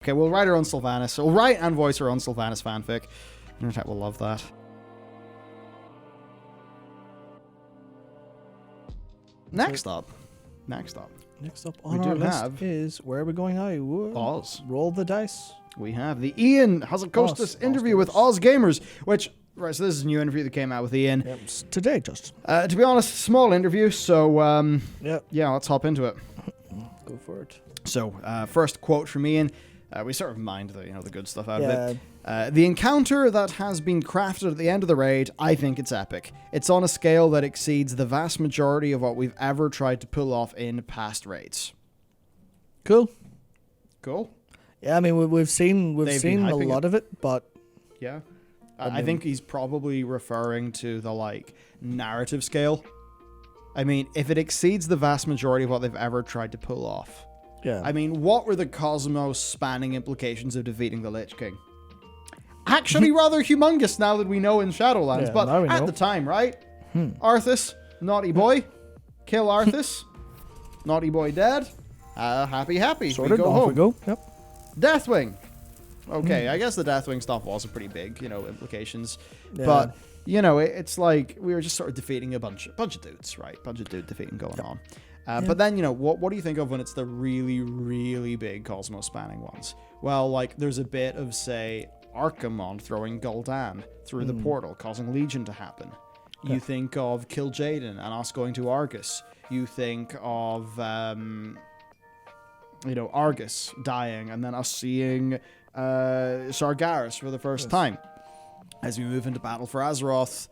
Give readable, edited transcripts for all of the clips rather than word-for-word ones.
Okay, we'll write our own Sylvanas. We'll write and voice our own Sylvanas fanfic. Internet will love that. Next up on our list is, where are we going now? Oz. Roll the dice. We have the Ian Hazelcostas interview with Ausgamers, which, right, so this is a new interview that came out with Ian. Yep, today, just. To be honest, small interview, so, yeah, let's hop into it. Go for it. So, first quote from Ian. We sort of mind the good stuff out of it. The encounter that has been crafted at the end of the raid, I think it's epic. It's on a scale that exceeds the vast majority of what we've ever tried to pull off in past raids. Cool. Yeah, I mean, we've seen a lot of it, but yeah, I think he's probably referring to the narrative scale. I mean, if it exceeds the vast majority of what they've ever tried to pull off. Yeah. I mean, what were the cosmos-spanning implications of defeating the Lich King? Actually, rather humongous now that we know in Shadowlands. Yeah, but at the time, right? Arthas, naughty boy. Kill Arthas. Naughty boy dead. Happy. Sorted, we go home. We go. Yep. Deathwing. Okay, I guess the Deathwing stuff was a pretty big, implications. Yeah. But, it's like we were just sort of defeating a bunch of dudes, right? Bunch of dude defeating going on. But then, what do you think of when it's the really, really big cosmos-spanning ones? Well, there's a bit of, say, Archimonde throwing Gul'dan through the portal, causing Legion to happen. Yeah. You think of Kill Jaden and us going to Argus. You think of, Argus dying and then us seeing Sargeras for the first time. As we move into Battle for Azeroth,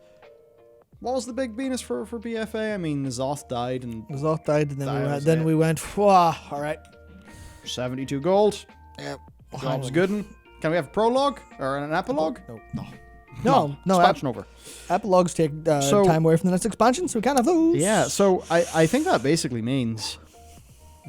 what was the big Venus for BFA? I mean, Zoth died, and then we went, all right. 72 gold. Yep. Job's good. Can we have a prologue or an epilogue? No. Expansion over. Epilogues take time away from the next expansion, so we can't have those. Yeah, so I think that basically means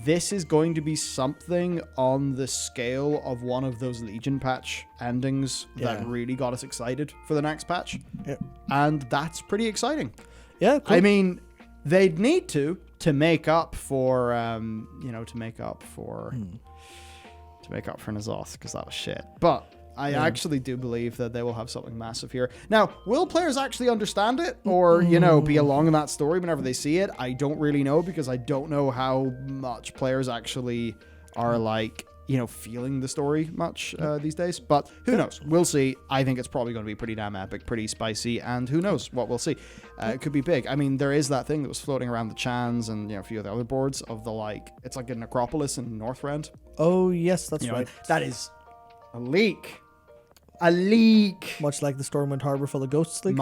this is going to be something on the scale of one of those Legion patch endings that really got us excited for the next patch. Yeah. And that's pretty exciting. Yeah, cool. I mean, they'd need to make up for N'Zoth, because that was shit. But I actually do believe that they will have something massive here. Now, will players actually understand it or, be along in that story whenever they see it? I don't really know, because I don't know how much players actually are feeling the story much these days. But who knows? We'll see. I think it's probably going to be pretty damn epic, pretty spicy, and who knows what we'll see. It could be big. I mean, there is that thing that was floating around the Chans and a few of the other boards of the it's like a necropolis in Northrend. Oh yes, that's right. That is a leak. A leak. Much like the Stormwind Harbor full of ghosts leak.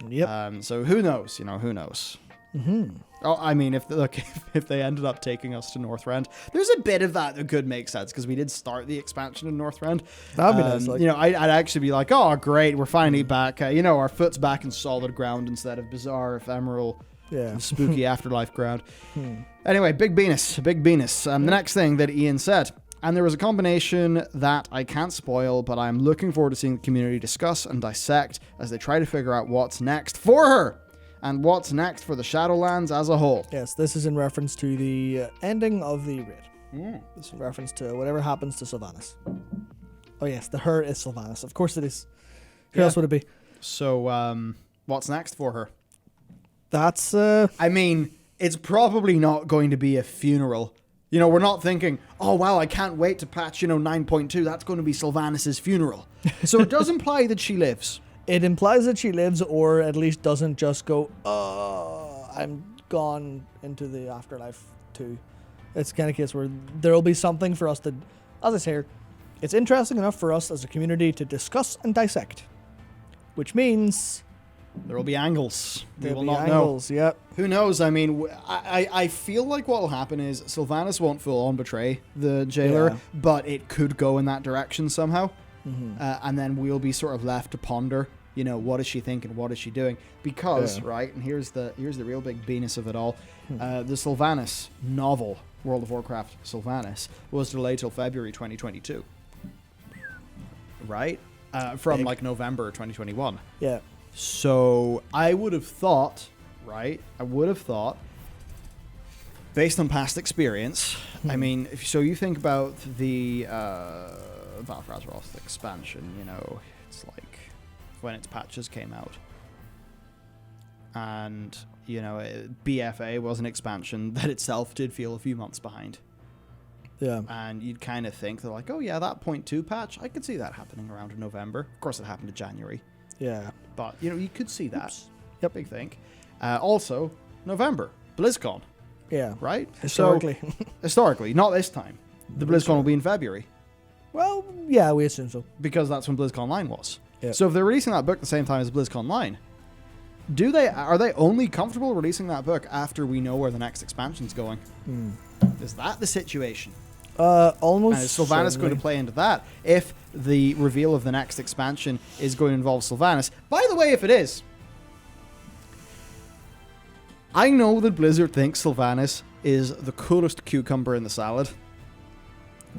Yep. So who knows? Who knows? Mm-hmm. Oh, I mean, if they ended up taking us to Northrend, there's a bit of that could make sense, because we did start the expansion in Northrend. That'd be nice. I'd actually be like, oh, great, we're finally back. Our foot's back in solid ground instead of bizarre, ephemeral, spooky afterlife ground. Anyway, big Venus. The next thing that Ian said. And there was a combination that I can't spoil, but I'm looking forward to seeing the community discuss and dissect as they try to figure out what's next for her and what's next for the Shadowlands as a whole. Yes, this is in reference to the ending of the raid. This is in reference to whatever happens to Sylvanas. Oh yes, the her is Sylvanas. Of course it is. Who else would it be? So, what's next for her? That's... I mean, it's probably not going to be a funeral. We're not thinking, oh, wow, I can't wait to patch, 9.2. That's going to be Sylvanas' funeral. So it does imply that she lives. It implies that she lives, or at least doesn't just go, I'm gone into the afterlife too. It's the kind of case where there will be something for us to, as I say here, it's interesting enough for us as a community to discuss and dissect. Which means... there will be angles. We will not know. Yep. Who knows? I mean, I feel like what will happen is Sylvanas won't full on betray the Jailer, but it could go in that direction somehow. And then we'll be sort of left to ponder, what is she thinking? What is she doing? Because, right, and here's the real big Venus of it all. The Sylvanas novel, World of Warcraft Sylvanas, was delayed till February 2022. Right? From November 2021. Yeah. So I would have thought, right? based on past experience, I mean, so you think about the Battle for Azeroth expansion, you know, it's like when its patches came out. And, you know, BFA was an expansion that itself did feel a few months behind. Yeah. And you'd kind of think they're like, oh yeah, that 0.2 patch, I could see that happening around in November. Of course, it happened in January. Yeah. But, you know, you could see that. Oops. Yep, big thing. Also, November, BlizzCon, Yeah. right? Historically. So, historically, not this time. The BlizzCon will be in February. Well, yeah, we assume so. Because that's when BlizzCon Line was. Yep. So if they're releasing that book the same time as BlizzCon Line, are they only comfortable releasing that book after we know where the next expansion's going? Is that the situation? Almost. And is Sylvanas going to play into that? If the reveal of the next expansion is going to involve Sylvanas. By the way, if it is, I know that Blizzard thinks Sylvanas is the coolest cucumber in the salad.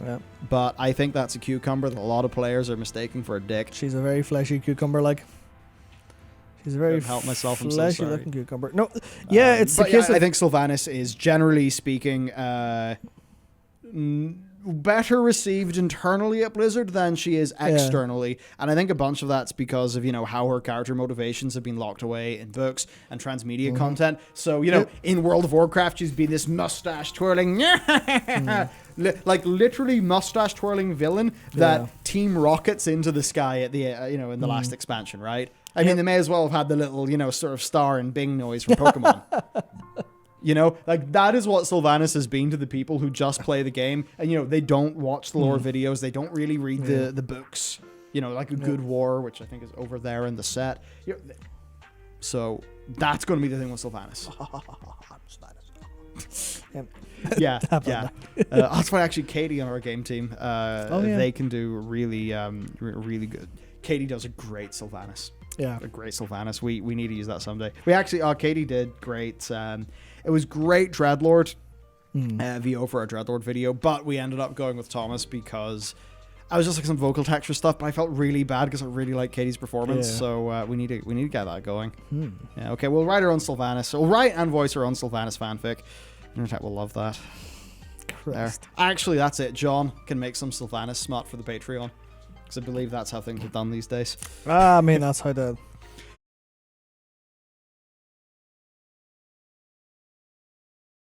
Yeah. But I think that's a cucumber that a lot of players are mistaking for a dick. She's a very fleshy cucumber, like. She's a very help myself, I'm so fleshy sorry. looking cucumber. No, yeah, it's the case I think Sylvanas is generally speaking better received internally at Blizzard than she is externally, and I think a bunch of that's because of, you know, how her character motivations have been locked away in books and transmedia content. So, you know, in World of Warcraft, she's been this mustache twirling, like literally mustache twirling villain that Team Rockets into the sky at the in the last expansion, right? I mean, they may as well have had the little, you know, sort of star and Bing noise from Pokemon. You know, like that is what Sylvanas has been to the people who just play the game, and, you know, they don't watch the lore videos, they don't really read the books, you know, like a Good War, which I think is over there in the set. You know, so that's going to be the thing with Sylvanas. Yeah. That's why actually Katie on our game team, they can do really, really good. Katie does a great Sylvanas. Yeah. A great Sylvanas. We need to use that someday. We actually, Katie did great. It was great Dreadlord VO for our Dreadlord video, but we ended up going with Thomas because I was just like some vocal texture stuff, but I felt really bad because I really like Katie's performance. Yeah. So we need to get that going. Yeah, okay, we'll write our own Sylvanas. We'll write and voice our own Sylvanas fanfic. Internet will love that. There. Actually, that's it. John can make some Sylvanas smut for the Patreon, because I believe that's how things are done these days. I mean, that's how the